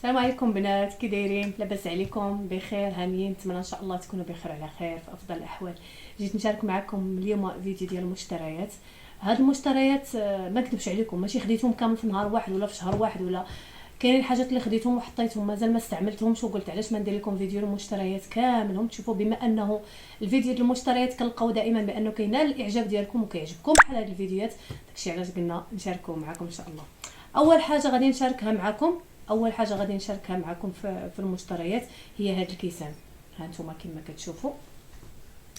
السلام عليكم بنات، كي دايرين؟ لاباس عليكم؟ بخير؟ هانيين؟ نتمنى ان شاء الله تكونوا بخير على خير في افضل الاحوال. جيت نشارك معكم اليوم فيديو ديال المشتريات. هاد المشتريات ما نكذبش عليكم ماشي خديتهم كامل في نهار واحد ولا في شهر واحد، ولا كاينين الحاجات اللي خديتهم وحطيتهم مازال ما استعملتهمش، وقلت علاش ما ندير لكم فيديو المشتريات كاملهم تشوفوا، بما انه الفيديو ديال المشتريات كنلقاو دائما بانه كينال الاعجاب ديالكم وكيعجبكم بحال هاد الفيديوهات، داكشي علاش قلنا نشاركوا معكم ان شاء الله. اول حاجه غادي نشاركها معكم في المشتريات هي هاد الكيسان. ها نتوما كما كتشوفوا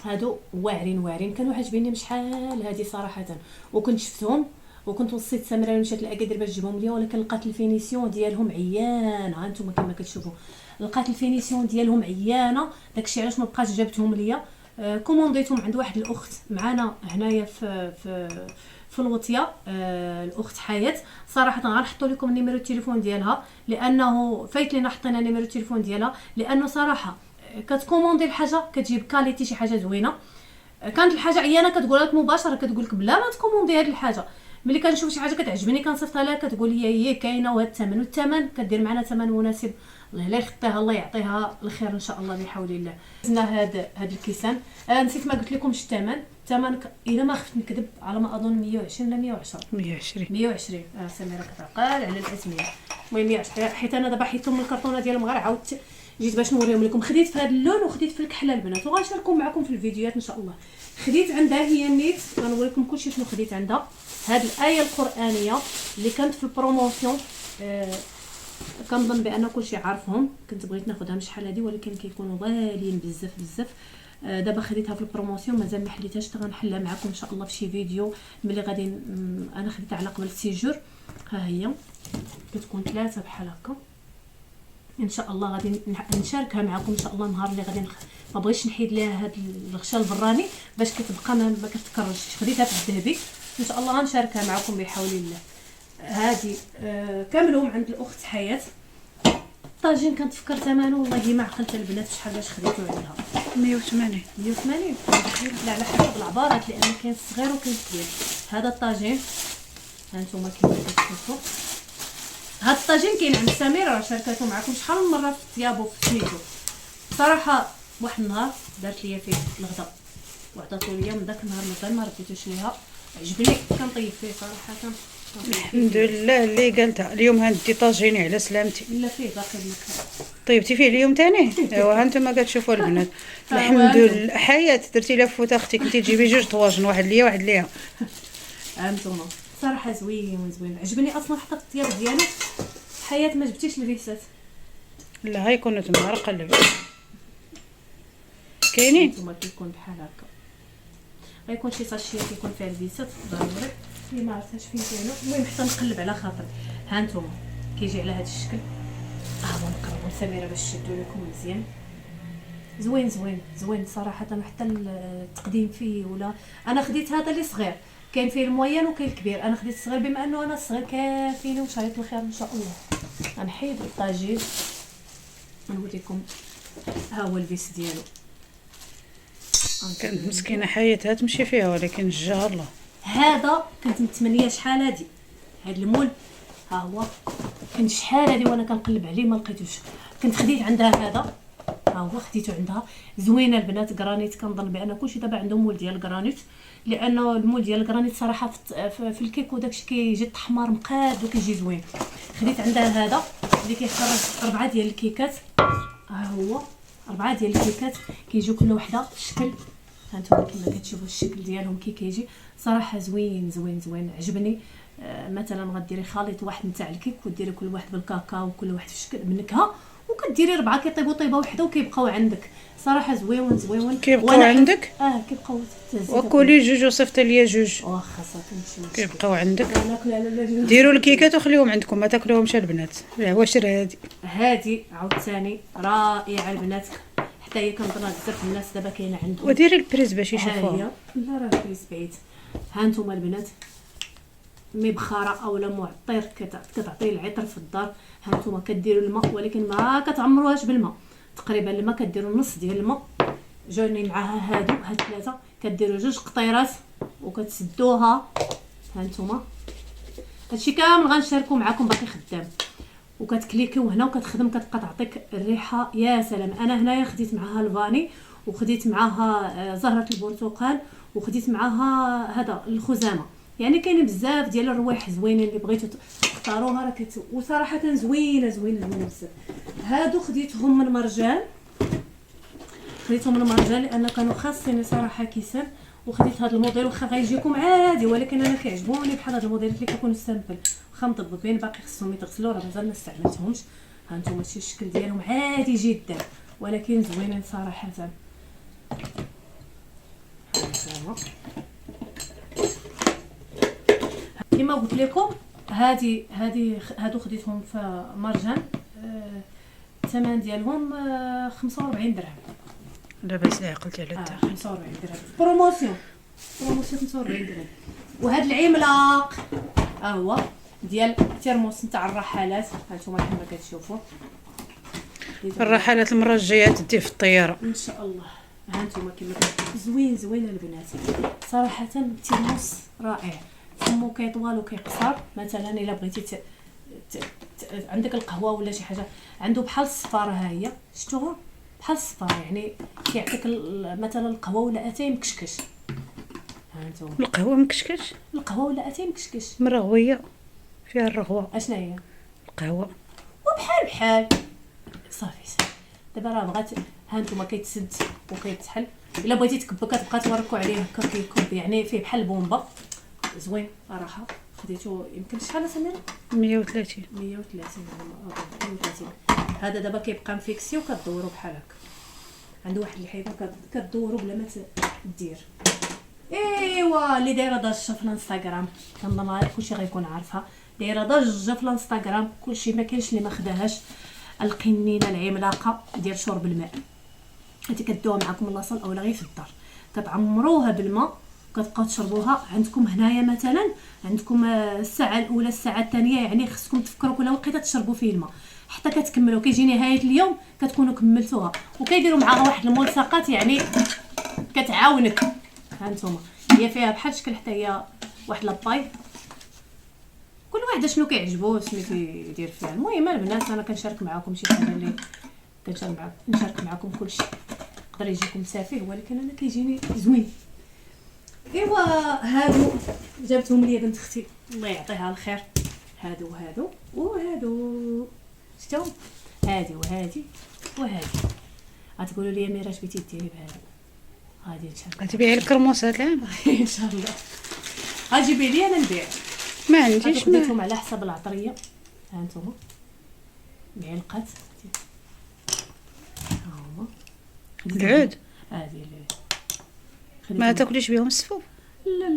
هادو واعرين كانوا عاجبيني شحال هادي صراحه، وكنت شفتهم وكنت وصيت سمره مشات لاكادير باش تجيبهم ليا، ولكن لقات الفينيسيون ديالهم عيان. ها نتوما كما كتشوفوا لقات الفينيسيون ديالهم عيانه، داكشي علاش ما بقاش جابتهم ليا. كومونديتهم عند واحد الاخت معانا هنايا في الوطيه، الاخت حياه. صراحه غنحطوا لكم النيميرو التليفون ديالها، لانه فايت لينا حطينا نيميرو التليفون ديالها، لانه صراحه كتكوموندي الحاجه كتجيب كاليتي شي حاجه زوينه. كانت الحاجه عيانه كتقول لك مباشره، كتقول لك بلا ما تكوموندي هذه الحاجه. ملي كنشوف شي حاجه كتعجبني كنصيفطها لها كتقول لي هي كاينه وهذا الثمن، والثمن كدير معنا ثمن مناسب. الله لا يخطيها، الله يعطيها الخير ان شاء الله بحول الله. زنا هاد الكيسان. نسيت ما قلت لكمش الثمن الا ما خفت نكذب على ما اظن 120 ولا 120. سميره كتعقل على الاسميه. المهم 120، حيت انا دابا حيدتهم من الكرتونه ديالهم غير عاودت جيت باش نوريهم لكم. خديت في هذا اللون وخديت في الكحله البنات، وغنشاركهم معكم في الفيديوهات ان شاء الله. خديت عندها هي النيت، غنوريكم كلشي شنو خديت عندها. هذه الايه القرانيه اللي كانت في البروموسيون، كنظن بان كلشي عارفهم. كنت بغيت ناخذها من شحال هذه، ولكن كيكونوا غاليين بزاف. دابا خديتها في البروموسيون، مازال ما حليتهاش، غنحلها معكم ان شاء الله في شي فيديو ملي غادي. انا خديتها على قبل السيجور. ها هي كتكون 3 بحال هكا، ان شاء الله غادي نشاركها معكم ان شاء الله نهار اللي غادي ما بغيتش نحيد ليها هذا الغشاء البراني باش كتبقى ما كتكررش. خديتها في الذهبي، ان شاء الله غنشاركها معكم بحول الله. هذه كاملهم عند الاخت حياه. طاجين كنتفكر ثمنه والله ما عقلت البنات شحال باش خديتو عندها. 180. لا على حسب العبارات، لان كاين الصغير وكاين الكبير. هذا الطاجين ها انتم كيما كتشوفوا، هاد الطاجين كاين عند سميره، راه شاركته معكم شحال من مره في طيابو في سميتو. صراحه واحد النهار دارت ليا فيه الغدا وعطاتو ليا، من داك النهار مازال ما رديتوش ليها. عجبني كنطيب فيه صراحه. الحمد لله اللي قالتها اليوم هندي طاجيني على سلامتي. لا فيه باقي لك. طيبتي فيه اليوم ثاني؟ ايوا ها انتم كتشوفوا البنات. الحمد لله. حياه درتي لها فوت اختي، كنتي تجيبي 2 طواجن، واحد ليا واحد ليها. هانتوما صراحه زوين عجبني اصلا. حتى الطياب ديالو حياه ما جبتيش الفيسات. لا هاي يكونوا تما قلبي كاينين. هانتوما كيكون بحال هكا، غيكون شي ساشيه كيكون فيها الفيسات ضروري اللي ما عرفتش فين كاينو. المهم حتى نقلب على خاطر. هانتوما كيجي على هذا الشكل. نقربوا سميره باش تشدوا لكم مزيان. زوين صراحه. حتى التقديم فيه، ولا انا خديت هذا اللي صغير، كاين فيه الموين وكاين الكبير. انا خديت الصغير بما انه انا الصغير كافيني وشريت الخير ان شاء الله. غنحيد الطاجين نوريكم. ها هو الفيس ديالو. كانت مسكينه حياتها تمشي فيها، ولكن جا الله. هذا كنت متمنيه شحال هاد المول. ها هو كنت شحال هادي وانا كنقلب عليه ما لقيتوش. كنت خديت عندها هذا، ها هو خديته عندها. زوينه البنات، غرانيت. كنظن بان كلشي دابا عندهم مول ديال الغرانيت، لانه المول ديال الغرانيت صراحه في الكيك وداكشي كيجي تحمر مقاد وكيجي زوين. خديت عندها هذا اللي كيخرج 4 ديال الكيكات. ها هو 4 ديال الكيكات كيجيو كل وحده الشكل. هانتوما كما كتشوفوا الشكل ديالهم كيجي صراحه زوين عجبني. مثلا غديري خليط واحد نتاع الكيك وديري كل واحد بالكاكاو وكل واحد في شكل بنكهه، وكديري 4 كيطيبوا طيبه وحده وكيبقاو عندك. صراحه زوين كيبقاو عندك. كيبقاو وكلي 2 وصيفطي ليا 2 واخا صافي نمشي. كيبقاو عندك. ديروا الكيكات وخليهم عندكم، ما تاكلوهمش البنات. واش هادي عاوتاني رائعه البنات، حتى هي كنظن بزاف الناس دابا كاينه عندهم. وديري البريز باش يشوفوها. لا راه البريز بعيد. ها انتم البنات مبخره اولا معطر كتعطي العطر في الدار. ها انتم كديروا الماء، ولكن ما كتعمروهاش بالماء، تقريبا الماء كديروا نص ديال الماء. جاوني معاها هادو هاد 3 كديروا 2 قطيرات وكتسدوها. ها انتم هادشي كامل غنشاركو معكم باقي خدام. وكتكليكيو هنا وكتخدم، كتبقى تعطيك الريحه يا سلام. انا هنايا خديت معاها الفاني، وخديت معاها زهره البرتقال، وخديت معاها هذا الخزامه. يعني كاينين بزاف ديال الروايح زوينين اللي بغيتو تختاروها راه وصراحه زوينه زوينه بزاف. هادو خديتهم من مرجان، لان كانوا خاصين صراحه كيسان. وخديت هذا الموديل، واخا غيجيكم عادي ولكن انا كيعجبوني بحال هذا الموديلات اللي كيكونوا سامبل، واخا مطبقين باقي خصهم يتغسلوا، راه مازال ما استعملتهمش. ها انتم هادشي الشكل ديالهم عادي جدا ولكن زوينين صراحه. كما قلت لكم هادو خديتهم في مرجان، الثمن ديالهم 45 درهم. لاباس لي عقلتي على الدار. 45 درهم بروموسيون 45 درهم. وهذا العملاق هو ديال ترموس نتاع الرحلات، هانتوما كما كتشوفوا الرحلات المره الجايه تديه في الطياره ان شاء الله. هانتوما كما زوين البنات صراحه. الترموس رائع، فمو كيطوال وكيقصر. مثلا الا بغيتي عندك القهوه ولا شي حاجه، عنده بحال الصفاره، ها هي شفتوها بحال الصفاره، يعني كيعطيك مثلا القهوه ولا اتاي مكشكش. ها انتم القهوه مكشكش، القهوه ولا اتاي مكشكش مرغويه فيها الرغوه. اشنا هي القهوه بحال صافي. دابا راه بغات، ها انتم كيتسد وكيتحل. الا بغيتي تكبك كتبقى توركوا عليه هكا كيكب، يعني فيه بحال البومبا زوين صراحه. خديتو يمكن شحال سميره؟ 130. 130. هذا دابا كيبقى مفيكسي وكدورو بحال هكا. عنده واحد الحيطه كدورو بلا ما دير. ايوا اللي دايره ضجه في الانستغرام، كنظن كلشي غيكون عارفها، دايره ضجه في الانستغرام كلشي، ما كاينش اللي ما خداهاش. القنينه العملاقه ديال شرب الماء، هذه كدوها معكم من لاصال اولا غير في الدار، كتعمروها بالماء كتبقاو تشربوها. عندكم هنايا مثلا عندكم الساعه الاولى الساعه الثانيه، يعني خصكم تفكروا كل وقيته تشربوا فيه الماء حتى كتكملوا. كيجي نهايه اليوم كتكونوا كملتوها، وكيديروا معاها واحد الملصقات يعني كتعاونك. هانتوما هي فيها بحال شكل حتى هي واحد لاباي، كل واحد شنو كيعجبو سميتو يدير فيها. المهم البنات انا كنشارك معكم شي حاجه اللي كنشارك معكم كلشي. يقدر يجيكم سافه ولكن انا كيجيني زوين. ايوا هادو جابتهم لي بنت اختي الله يعطيها الخير، هادو وهادو شفتوا، هادي وهادي غتقولوا لي ميرا اش بغيتي ديري بهادو؟ غادي نشارك. غتبيعي الكرموسات العام ان شاء الله غتجيبي لي انا نبيع. ما عنديش. خديتهم على حسب العطريه. ها انتم معلقات هاهما العود هادي ما تاكليش بهم السفوف.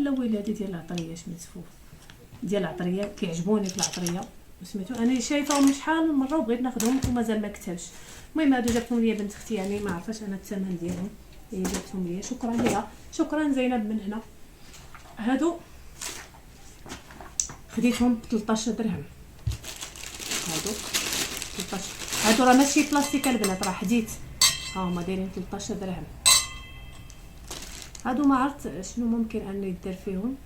لا ولادي ديال العطريه اش من سفوف ديال العطريه كيعجبوني في العطريه سميتو. انا شايفاهم شحال من مره وبغيت ناخذهم ومازال ما كتبش. المهم هادو جابتهم لي بنت اختي، يعني ما عرفاش انا الثمن ديالهم، هي جابتهم لي. شكرا ليها، شكرا زينب من هنا. هادو خديتهم ب 13 درهم. هادو 13. هادو راه ماشي بلاستيك البنات، راه حديد، ها هما دايرين 13 درهم. هادو ما عرفت شنو ممكن انه يدار فيهم،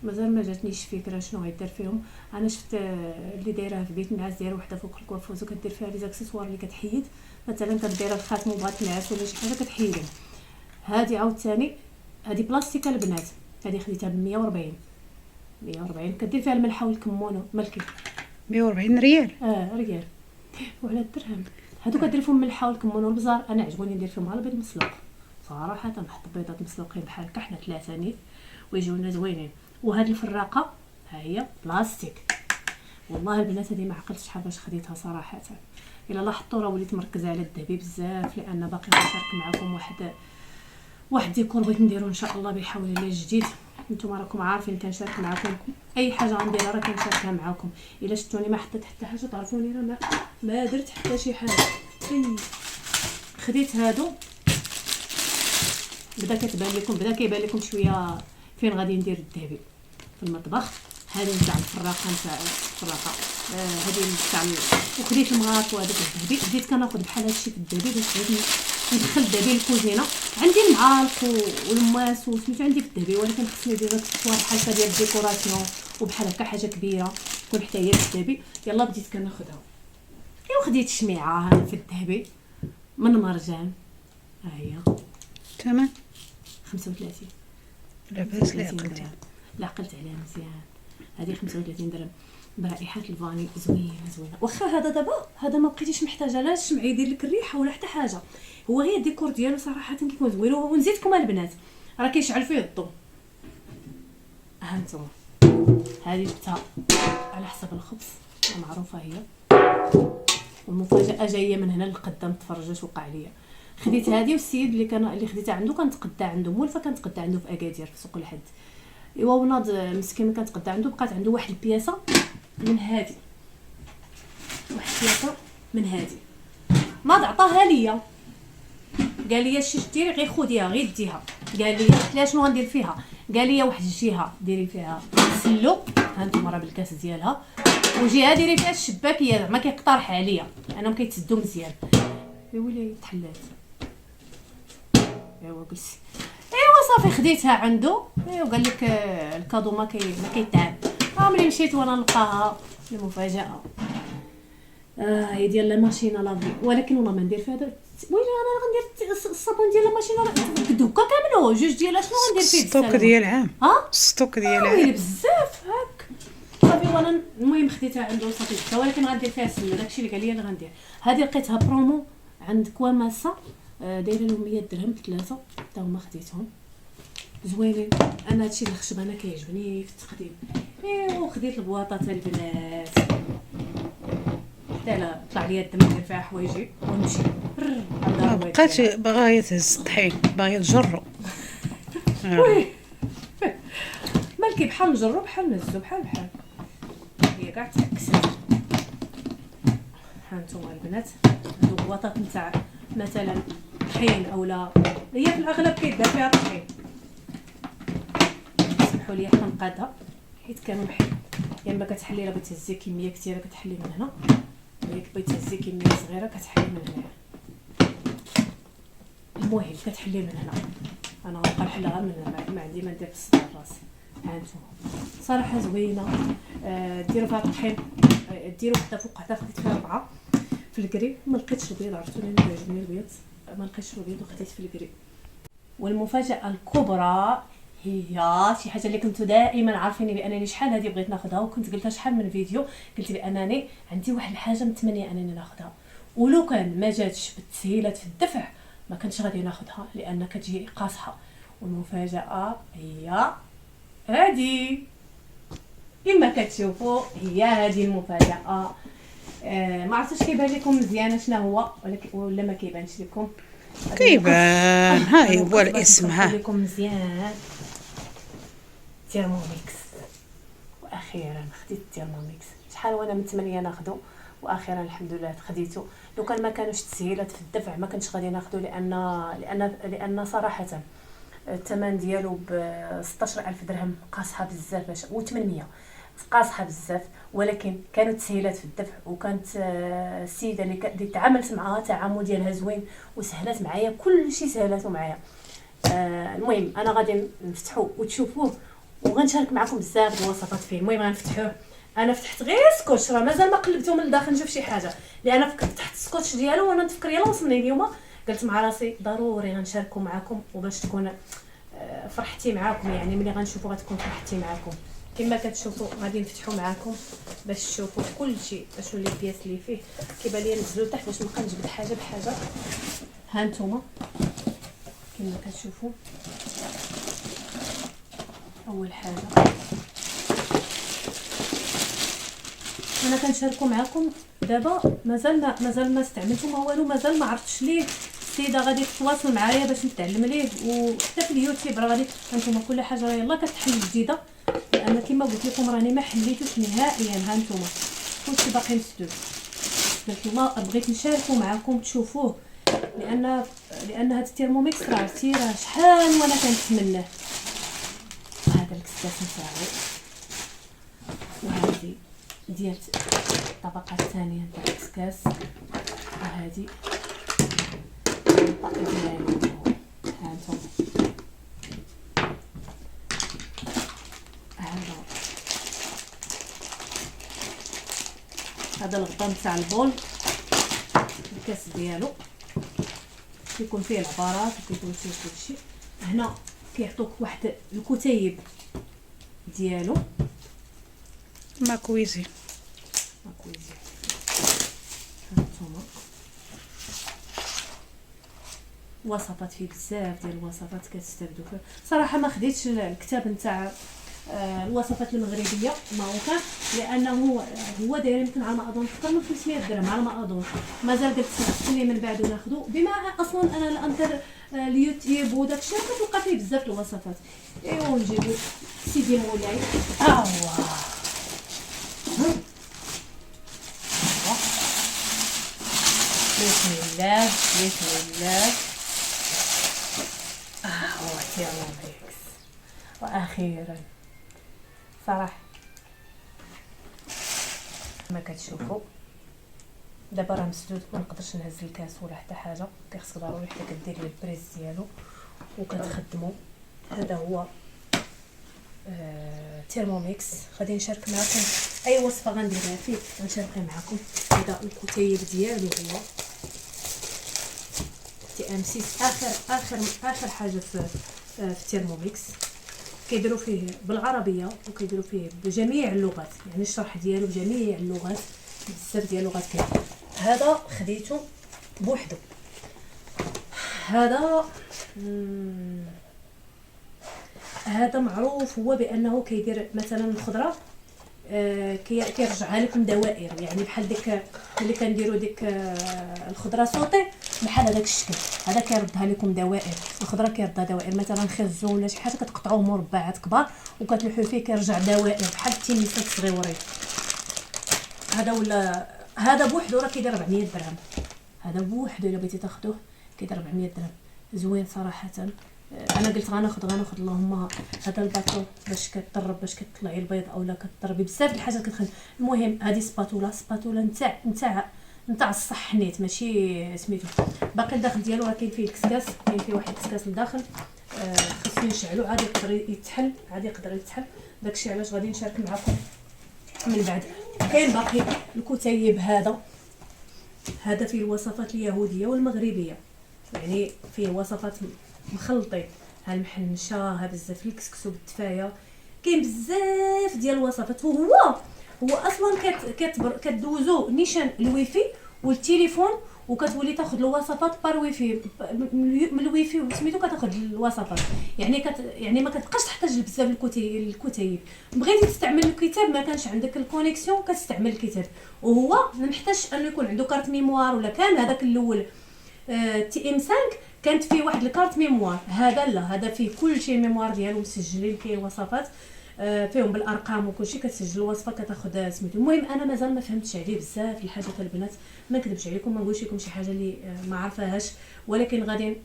مازال ما جاتنيش فكره شنو غيدير فيهم. انا شفت اللي دايرها في بيت النعاس، دايره وحده فوق الكوافوز وكدير فيها لي زاكسيسوار اللي كتحيد، مثلا كدير الخاتم وبغات تنعس ولا شي حاجه كتحيدهم. هادي عاوتاني هادي بلاستيك البنات، هادي خديتها ب 140 كدير فيها الملحه والكمون ملكي. 140 ريال. ريال وعلى الدرهم. هادو كدير فيهم الملحه والكمون والبزار. انا عجبوني ندير فيهم على البيض مسلوق صراحه، نحط بيضات مسلوقين بحال هكا حنا 3 نيت ويجيونا زوينين. وهاد الفراقه ها هي بلاستيك. والله البنات هذه ما عقلتش شحال باش خديتها صراحه. الا لاحظتوا راه وليت مركزه على الذهبي بزاف، لان باقي غنشارك معكم واحد ديكور بغيت نديرو ان شاء الله بحول الله جديد. نتوما راكم عارفين كنشارك معكم اي حاجه غنديرها راه كنشاركها معكم. الا شفتوني ما حطيت حتى حاجه تعرفوني راه ما درت حتى شي حاجه. خديت هادو بدا كيبان لكم شويه فين غادي ندير الذهبي في المطبخ. هذه نتاع الفراقه نتاع الفراقه، هذه نتاع وخديت المغاط وهذاك الذهبي. بديت كناخذ بحال هادشي في الذهبي باش بغيت ندخل الذهبي للكوزينه. عندي المعالق والماس وسميتو عندي في الذهبي، ولكن خصني ندير اكسسوار بحال هكا ديال الديكوراسيون وبحال هكا حاجه كبيره. تكون حتى هي بالذهبي. يلا بديت كناخذها، ايوا خديت شميعه هنا في الذهبي من مرجان، ها هي تمام. 35 لاباس لي 35 عقلتي. درهم. لا عقلت عليها مزيان، هذه 35 درهم برائحه الفاني زوينه زوينه. واخا هذا دابا هذا ما بقيتيش محتاجه لا الشمع يدير لك الريحه ولا حتى حاجه، هو غير الديكور ديالو صراحه كيكون زوين. ونزيدكم البنات راه كيشعل فيه الضو. ها انتم هذه جبتها على حسب الخبز معروفه هي. والمفاجاه جايه من هنا للقدام، تفرجوا واش وقع ليا. خديت هذه، والسيد اللي خديتها عنده كنتقدا عنده مولفه، كنتقدا عنده في اكادير في سوق الحد. ايوا وناض مسكين ملي كنتقدا عنده بقات عنده واحد البياسه من هذه، واحد البياسه من هذه ناض عطاها ليا، قال لي شي ديري غير خديها غير ديها. قال لي قلت لها شنو غندير فيها؟ قال لي واحد الجهه ديري فيها سلو، ها انتم راه بالكاس ديالها، وجهه ديري فيها الشباكيه زعما كيقترح عليا انهم كيتسدوا مزيان. يا ويلي تحلات. ايوا جلسي، ايوا صافي خديتها عنده. ايوا قال لك الكادو ما كيتعب. ملي مشيت وانا نلقاها المفاجاه هي ديال لا ماشينه لافي، ولكن والله ما ندير فيها ويلي انا غندير الصابون ديال لا ماشينه الدوكا كامل جوج ديال اشنو غندير فيه ستوك ديال عام. ها ستوك ديال ويلي عام. بزاف هاك صافي. وانا المهم خديتها عنده صافي جبتها، ولكن غندير فيها السله داكشي اللي قال لي انا غندير. هذه لقيتها برومو عند كواماسا دايره لهم 100 درهم ثلاثه، حتى هما خديتهم زوينين. انا هادشي الخشب انا كيعجبني في التقديم. ايوا خديت البواطه تاع البنات حتى لا طلع لي الدم ندير فيها حوايجي ونمشي. ما بقاتش باغا تهز الطحين، باغا تجرو. وي مالكي بحال نجرو بحال نهزو بحال هي كاع تعكست. ها نتوما البنات هادو بواطات نتاع مثلا طحين اولا هي في الاغلب كيدار فيها طحين. سمحوا لي حتى نقادها حيت كانوا محل يا اما كتحلي راه بتهزي كميه كثيره كتحلي من هنا، وياك بغيتي تهزي كميه صغيره كتحلي من هنا. المهم كتحلي من هنا، انا غنبقى نحلها من هنا ما عندي ما ندير في الصدر راسي. ها نتوما صراحه زوينه. ديروا فيها طحين، ديروا حتى فوق حتى خديت فيها 4 في الكري. ما لقيتش البيض، عرفتوني انا كيعجبني البيض، ما لقيتش البيض وخديت في الكري. والمفاجاه الكبرى هي شي حاجه اللي كنتو دائما عارفيني بانني شحال هذه بغيت ناخذها، وكنت قلتها شحال من فيديو، قلت بانني عندي واحد الحاجه متمنيه انني ناخذها، ولو كان ما جاتش بالتسهيلات في الدفع ما كنتش غادي ناخذها لان كتجي قاصحه. والمفاجاه هي هذه كما كتشوفوا، هي هذه المفاجاه. ما عرفتش كيبان لكم مزيان شنو هو ولا ما كيبانش لكم؟ كيبان، هاي هو الاسم. ها لكم مزيان تيرموميكس. واخيرا خديت التيرموميكس، شحال وانا متمنيه ناخذو واخيرا الحمد لله خديته. لو كان ما كانوش تسهيلات في الدفع ما كنتش غادي ناخذو، لان صراحه الثمن ديالو ب 16000 درهم قاصحه بزاف و800 قاصحه بزاف، ولكن كانوا تسهيلات في الدفع، وكانت السيده اللي تعاملت معها تعامل ديالها زوين وسهلات معايا، كل شيء سهلاتو معايا. المهم انا غادي نفتحو وتشوفوه وغنشارك معكم بزاف الوصفات فيه. المهم غنفتحوه. انا فتحت غير سكوتش، راه مازال ما قلبته من الداخل نشوف شي حاجه، لان فتحت السكوتش ديالو وانا نفكر يلا وصلني اليوم. قلت مع راسي ضروري غنشاركو معكم وباش تكون فرحتي معاكم، يعني ملي غنشوفو غتكون فرحتي معاكم. كما كتشوفوا غادي نفتحوا معكم باش تشوفوا كل شيء اشنو اللي البياس اللي فيه. كيبان لي نزلوا تحت باش نبقى نجبد حاجه بحاجه. ها نتوما كما كتشوفوا اول حاجه انا كنشاركوا معكم دابا. مازال ما استعملتو ما والو، مازال ما عرفتش ليه. السيده غادي تتواصل معايا باش نتعلم ليه، وحتى في اليوتيوب راه غادي هانتوما كل حاجه راه يلاه كتحل جديده، لان كما قلت لكم راني ما حليتوش نهائيا. هانتوما كلشي باقي مسدود. قلت الله بغيت نشاركو معكم تشوفوه، لان هذا التيرموميكس راه عرفتي راه شحال وانا كنتمناه. هذا الكسكاس نتاعو، وهذه ديال الطبقه الثانيه نتاع الكسكاس، وهذه الطاقه ديالو. هانتوما هذا الغطاء نتاع البول، الكاس ديالو كيكون فيه العبارات وكيكون فيه كلشي. هنا كيعطوك واحد الكتيب ديالو ماكويزي. هانتوما وصفات فيه بزاف ديال الوصفات كتستافدوا فيه. صراحه ما خديتش الكتاب نتاع الوصفات المغربيه ماروكان، لانه هو داير يمكن على ما اظن اكثر من 500 درهم على ما اظن. مازال قلت خلي من بعد ناخذو، بما اصلا انا الانتر اليوتيوب وداك الشيء كتلقى فيه بزاف الوصفات. ايوا نجيبو سيدي مولاي. بسم الله بسم الله. تيرموميكس. واخيرا صراحه ما كتشوفوا دابا راه مسدود، ما نقدرش نهز الكاس ولا حتى حاجه، كيخصك ضروري حتى كدير ليه البريز ديالو وكتخدمو. هذا هو تيرموميكس. غادي نشارك معكم اي وصفه غنديرها فيه غنشاركها معكم. هذا الكتيب ديالو هو TM6 اخر حاجه في تيرموميكس. كيديروا فيه بالعربيه وكيديروا فيه بجميع اللغات، يعني الشرح ديالو بجميع اللغات، بزاف ديال اللغات كاين. هذا خديته بوحدو. هذا معروف هو بانه كيدير مثلا الخضره كيرجعها لكم دوائر، يعني بحال ديك اللي كنديروا ديك الخضره سوطي بحال هذاك الشكل. هذا كيردها لكم دوائر، الخضره كيردها دوائر، مثلا خزو ولا شي حاجه كتقطعوه مربعات كبار وكتلوحوا فيه كيرجع دوائر بحال التينيسات صغيورين. هذا بوحدو راه كيدير 400 درهم. هذا بوحدو الا بغيتي تاخذوه كيدير 400 درهم. زوين صراحه. انا قلت غناخذ اللهم هذا الباطو باش كتطرب باش كتطلعي البيض اولا كتطربي بزاف الحاجات كتخدم. المهم هذه سباتولا نتاع الصحنيت ماشي سميتو. باقي الداخل ديالو راه كاين فيه الكسكاس، كاين فيه واحد الكسكاس لداخل خصو نشعلو عادي يقدر يتحل. داكشي علاش غادي نشارك معكم من بعد. كاين باقي الكتيب هذا فيه الوصفات اليهوديه والمغربيه، يعني فيه وصفات مخلطين، ها المحنشه ها بزاف الكسكسو بالتفايه، كاين بزاف ديال الوصفات. وهو اصلا كتدوزو نيشان الويفي والتليفون وكتولي تاخذ الوصفات بار ويفي من الويفي وسميتو كتاخذ الوصفات. يعني ما كتبقاش تحتاج بزاف الكتيب. بغيتي تستعمل الكتاب ما كانش عندك الكونيكسيون كتستعمل الكتاب. وهو ما محتاجش انه يكون عنده كارت ميموار ولا كان هذاك الاول TM5 كانت فيه واحد الكارت ميموار. هذا لا، هذا فيه كل شيء ميموار ديالو مسجلين، كاين وصفات فيهم بالارقام وكل شيء، كتسجل الوصفه كتاخذ سميتو. المهم انا مازال ما فهمتش عليه بزاف الحاجات البنات، ما نكذبش عليكم ما نقولش لكم شي حاجه اللي ما عارفاهاش، ولكن غادي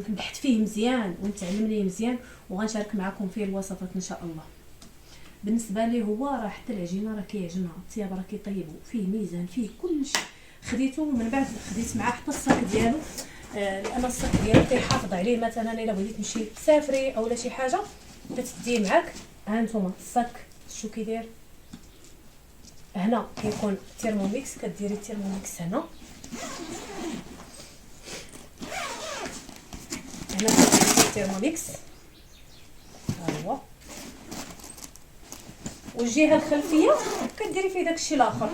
نبحث فيه مزيان ونتعلم ليه مزيان وغنشارك معكم فيه الوصفات ان شاء الله. بالنسبه ليه هو راه حتى العجينه راه كيعجنها، الطياب راه كيطيبوا فيه ميزان فيه كل شيء. خديته من بعد خديت معاه حتى الصاك ديالو، لان الصاك ديالو كيحافظ عليه. مثلا الا بغيتي تمشي تسافري اولا شي حاجه كتديه معاك. ها نتوما الصاك شو كيدير هنا كيكون تيرموميكس، كديري التيرموميكس هنا كديري التيرموميكس ها هو، والجهه الخلفيه كديري فيه داكشي الاخر،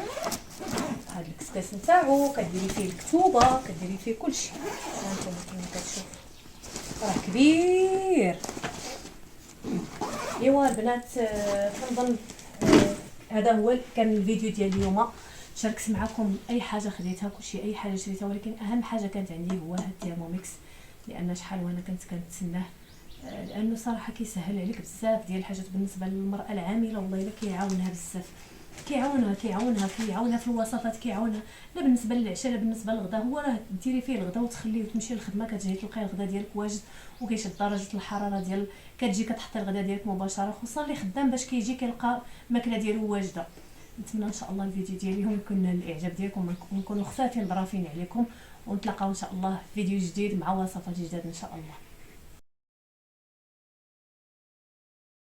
هاد الكسكاس نتاعو كديري فيه الكتوبه كديري فيه كلشي. هانتوما كيما كتشوف راه كبير. ايوا البنات كنظن هذا هو كان الفيديو ديال اليوم. شاركت معكم اي حاجه خديتها كلشي اي حاجه شريتها، ولكن اهم حاجه كانت عندي هو هاد التيرموميكس، لان شحال وانا كنت كنتسناه، لانه صراحه كيسهل عليك بزاف ديال الحاجات بالنسبه للمراه العامله. والله الا كيعاونها بزاف، كيعاونها في الوصفات، كيعاونها لا بالنسبه للعشاء لا بالنسبه للغدا. هو راه ديري فيه الغدا وتخليه وتمشي للخدمه، كتجي تلقاي الغدا ديالك واجد وكيشد درجه الحراره ديال كتجي كتحطي الغدا ديالك مباشره، خصوصا اللي خدام باش كيجي كيلقى الماكله ديالو واجده. نتمنى ان شاء الله الفيديو ديالي اليوم يكون نال الاعجاب ديالكم ونكونوا خفافين ظرافين عليكم، ونتلاقاو ان شاء الله في فيديو جديد مع وصفات جديده ان شاء الله.